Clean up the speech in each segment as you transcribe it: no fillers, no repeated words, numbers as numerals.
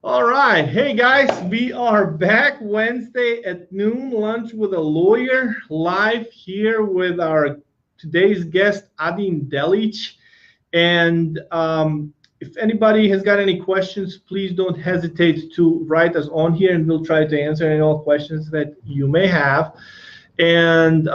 All right. Hey guys, we are back Wednesday at noon, lunch with a lawyer, live here with our today's guest, Adin Delic. And if anybody has got any questions, please don't hesitate to write us on here and we'll try to answer any all questions that you may have. And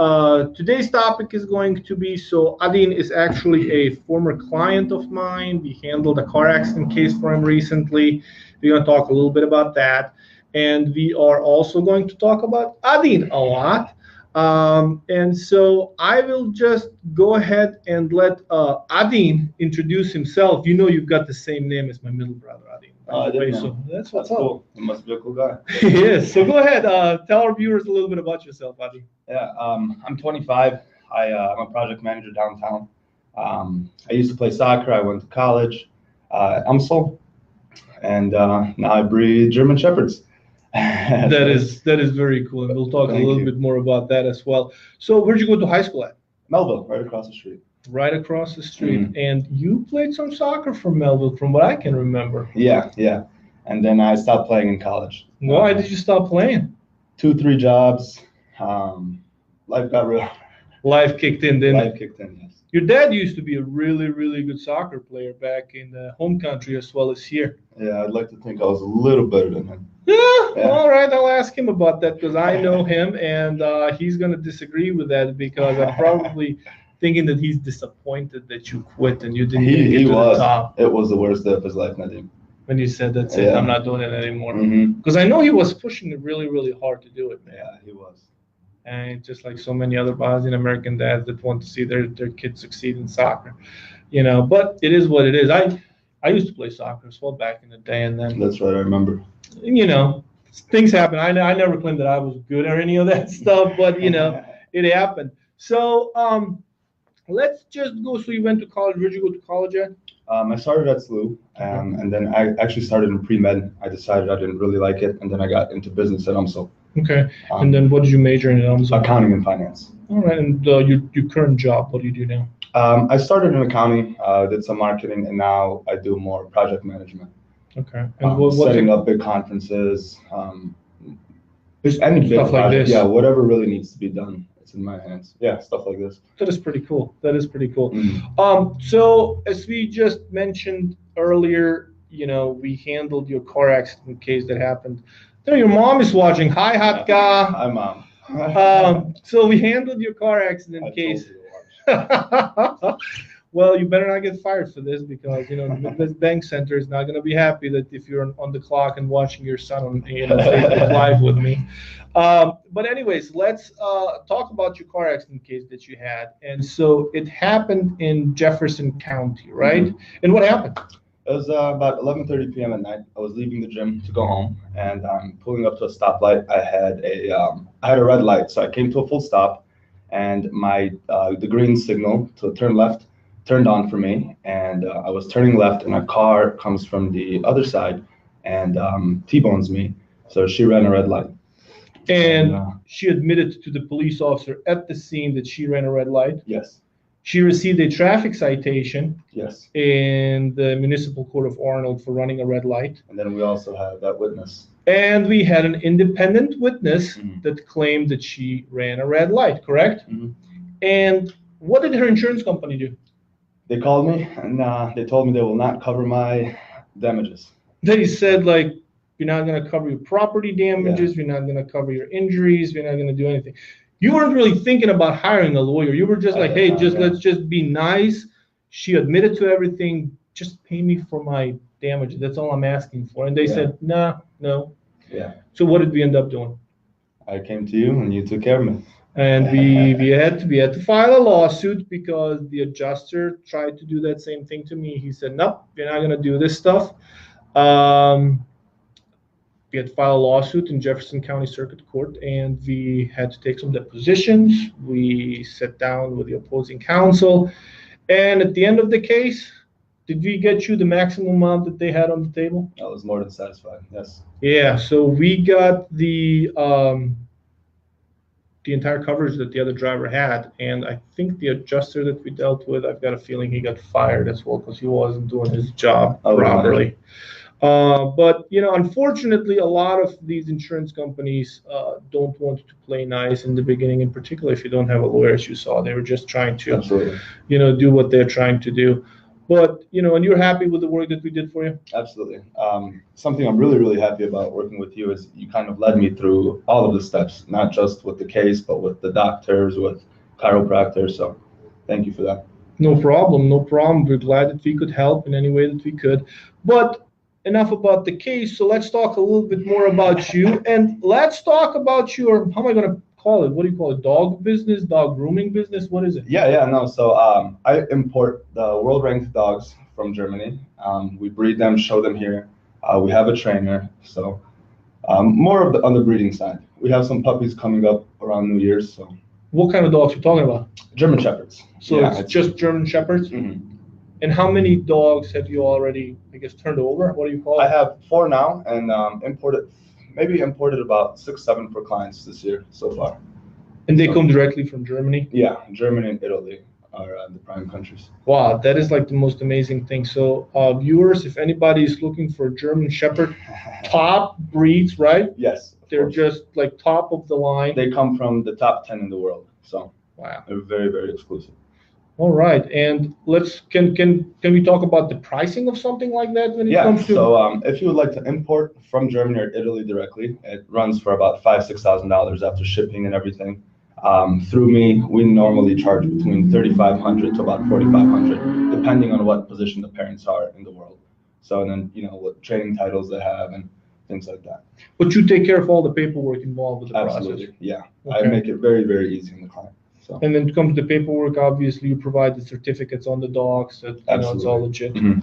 today's topic is going to be, so Adin is actually a former client of mine. We handled a car accident case for him recently. We're going to talk a little bit about that. And we are also going to talk about Adin a lot. And so I will just go ahead and let Adin introduce himself. You know you've got the same name as my middle brother, Adin. I didn't know. So that's what's cool. You must be a cool guy. Yes. So go ahead. Tell our viewers a little bit about yourself, Adin. Yeah, I'm 25. I'm a project manager downtown. I used to play soccer. I went to college at UMSL, and now I breed German Shepherds. That is very cool, and we'll talk a little bit more about that as well. So where'd you go to high school at? Melville, right across the street. Right across the street. And you played some soccer for Melville, from what I can remember. Yeah. And then I stopped playing in college. Why did you stop playing? 2-3 jobs. Life got real. Life kicked in, didn't it? Life kicked in, yes. Your dad used to be a really, really good soccer player back in the home country as well as here. Yeah, I'd like to think I was a little better than him. Yeah. All right, I'll ask him about that because I know him, and he's going to disagree with that because I'm probably thinking that he's disappointed that you quit and you didn't get to the top. It was the worst day of his life, Nadim. When you said that's it, I'm not doing it anymore. Because I know he was pushing it really, really hard to do it, man. Yeah, he was. And just like so many other Bosnian American dads that want to see their kids succeed in soccer, you know. But it is what it is. I used to play soccer as well back in the day, and then that's right, I remember. You know, things happen. I never claimed that I was good or any of that stuff, but you know, it happened. So let's just go. So you went to college. Where'd you go to college at? I started at SLU, and then I actually started in pre-med. I decided I didn't really like it, and then I got into business at UMSL. Okay. And then what did you major in at UMSL? Accounting and finance. All right. And your current job, what do you do now? I started in accounting, did some marketing, and now I do more project management. Okay. And setting up big conferences, just any big stuff like project. this. Yeah, whatever really needs to be done. It's in my hands. Yeah, stuff like this. That is pretty cool. So as we just mentioned earlier, you know, we handled your car accident case that happened. You know, your mom is watching. Hi, Hatka. Hi, Mom. So we handled your car accident case. Well, you better not get fired for this because, you know, the Midwest Bank Center is not going to be happy that if you're on the clock and watching your son on Facebook Live with me. But anyways, let's talk about your car accident case that you had. And so it happened in Jefferson County, right? And what happened? It was about 11:30 p.m. at night. I was leaving the gym to go home, and I'm pulling up to a stoplight. I had a red light, so I came to a full stop, and the green signal to turn left turned on for me, and I was turning left, and a car comes from the other side and T-bones me. So she ran a red light. And she admitted to the police officer at the scene that she ran a red light? Yes. She received a traffic citation. Yes. In the Municipal Court of Arnold for running a red light. And then we also had that witness. And we had an independent witness that claimed that she ran a red light, correct? And what did her insurance company do? They called me and they told me they will not cover my damages. They said, like, you're not going to cover your property damages, you're not going to cover your injuries, you're not going to do anything. You weren't really thinking about hiring a lawyer. You were just like, hey, let's just be nice. She admitted to everything. Just pay me for my damages. That's all I'm asking for. And they said, no. Yeah. So what did we end up doing? I came to you and you took care of me. And we had to file a lawsuit because the adjuster tried to do that same thing to me. He said, nope, you're not going to do this stuff. We had to file a lawsuit in Jefferson County Circuit Court, and we had to take some depositions. We sat down with the opposing counsel, and at the end of the case, did we get you the maximum amount that they had on the table? I was more than satisfied, yes. Yeah, so we got the entire coverage that the other driver had, and I think the adjuster that we dealt with, I've got a feeling he got fired as well because he wasn't doing his job properly. But unfortunately, a lot of these insurance companies don't want to play nice in the beginning. In particular, if you don't have a lawyer, as you saw, they were just trying to, Absolutely. Do what they're trying to do. But and you're happy with the work that we did for you. Absolutely. Something I'm really, really happy about working with you is you kind of led me through all of the steps, not just with the case, but with the doctors, with chiropractors. So thank you for that. No problem, no problem. We're glad that we could help in any way that we could. But enough about the case. So let's talk a little bit more about you, and let's talk about your, how am I going to call it? What do you call it? Dog business, dog grooming business? What is it? Yeah, no. So I import the world-ranked dogs from Germany. We breed them, show them here. We have a trainer, so more of on the breeding side. We have some puppies coming up around New Year's. So what kind of dogs are you talking about? German Shepherds. So yeah, it's just German Shepherds? Mm-hmm. And how many dogs have you already, I guess, turned over? What do you call it? I have 4 now, and imported about 6, 7 for clients this year so far. And they come directly from Germany? Yeah, Germany and Italy are the prime countries. Wow, that is like the most amazing thing. So viewers, if anybody is looking for German Shepherd, top breeds, right? Yes. They're just like top of the line. They come from the top 10 in the world. So wow, they're very, very exclusive. All right, and can we talk about the pricing of something like that when it comes to? So if you would like to import from Germany or Italy directly, it runs for about $5,000-$6,000 after shipping and everything. Through me, we normally charge between $3,500 to about $4,500, depending on what position the parents are in the world. So and then what training titles they have and things like that. But you take care of all the paperwork involved with the Absolutely. process. Yeah, okay. I make it very, very easy on the client. So. And then comes the paperwork. Obviously, you provide the certificates on the dogs that it's all legit. Mm-hmm.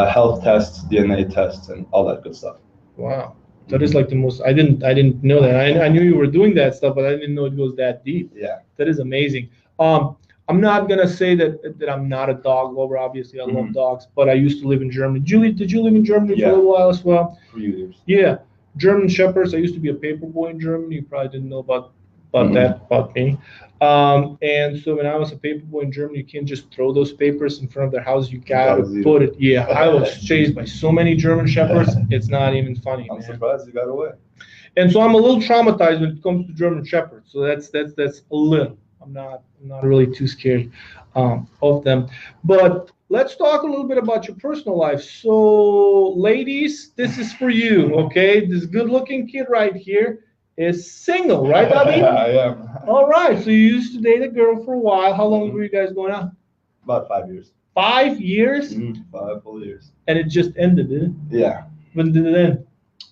Health tests, DNA tests, and all that good stuff. Wow, that is like the most. I didn't know that. I knew you were doing that stuff, but I didn't know it goes that deep. Yeah, that is amazing. I'm not gonna say that I'm not a dog lover. Obviously, I love dogs, but I used to live in Germany. Julie, did you live in Germany for a little while as well? For years. Yeah, German Shepherds. I used to be a paper boy in Germany. You probably didn't know about that about me. And so when I was a paper boy in Germany, you can't just throw those papers in front of their house. You gotta put it. Yeah, I was chased by so many German Shepherds. It's not even funny. I'm surprised you got away. And so I'm a little traumatized when it comes to German Shepherds. So that's a little. I'm not really too scared of them. But let's talk a little bit about your personal life. So ladies, this is for you. Okay, this good-looking kid right here is single, right, Adi? Yeah, I am. All right. So you used to date a girl for a while. How long were you guys going on? About 5 years. 5 years? 5 full years. And it just ended, didn't it? Yeah. When did it end?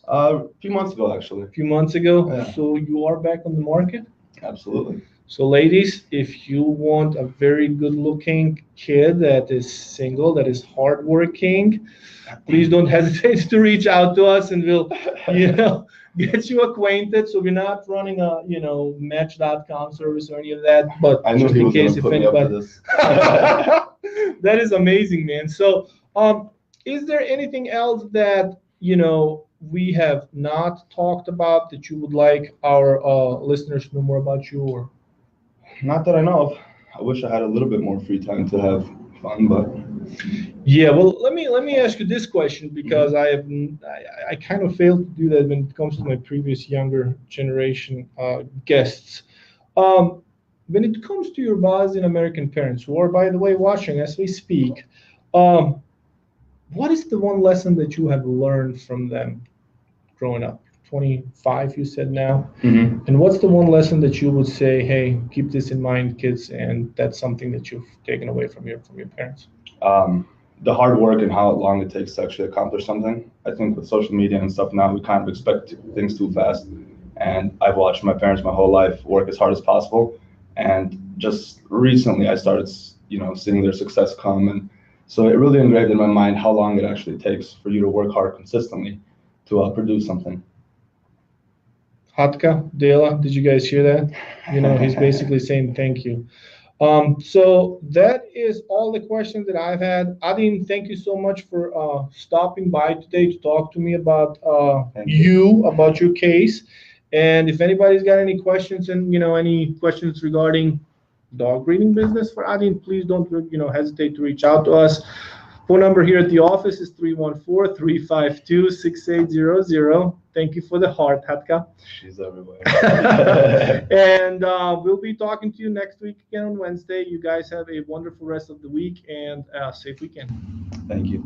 A few months ago, actually. A few months ago. Yeah. So you are back on the market? Absolutely. So ladies, if you want a very good-looking kid that is single, that is hardworking, please don't hesitate to reach out to us, and we'll, get you acquainted. So we're not running a, Match.com service or any of that. But I knew just in case if anybody, that is amazing, man. So, is there anything else that we have not talked about that you would like our listeners to know more about you? Or not that I know of. I wish I had a little bit more free time to have fun, but yeah. Well, let me ask you this question, because I kind of failed to do that when it comes to my previous younger generation guests. When it comes to your Bosnian American parents, who are, by the way, watching as we speak, what is the one lesson that you have learned from them growing up? 25, you said now. And what's the one lesson that you would say, hey, keep this in mind, kids, and that's something that you've taken away from your parents? The hard work and how long it takes to actually accomplish something. I think with social media and stuff now, we kind of expect things too fast. And I've watched my parents my whole life work as hard as possible. And just recently I started, seeing their success come. And so it really engraved in my mind how long it actually takes for you to work hard consistently to produce something. Hatka, Dela, did you guys hear that? He's basically saying thank you. So that is all the questions that I've had. Adin, thank you so much for stopping by today to talk to me about about your case. And if anybody's got any questions and any questions regarding dog breeding business for Adin, please don't hesitate to reach out to us. Phone number here at the office is 314-352-6800. Thank you for the heart, Hatka. She's everywhere. And we'll be talking to you next week again on Wednesday. You guys have a wonderful rest of the week and a safe weekend. Thank you.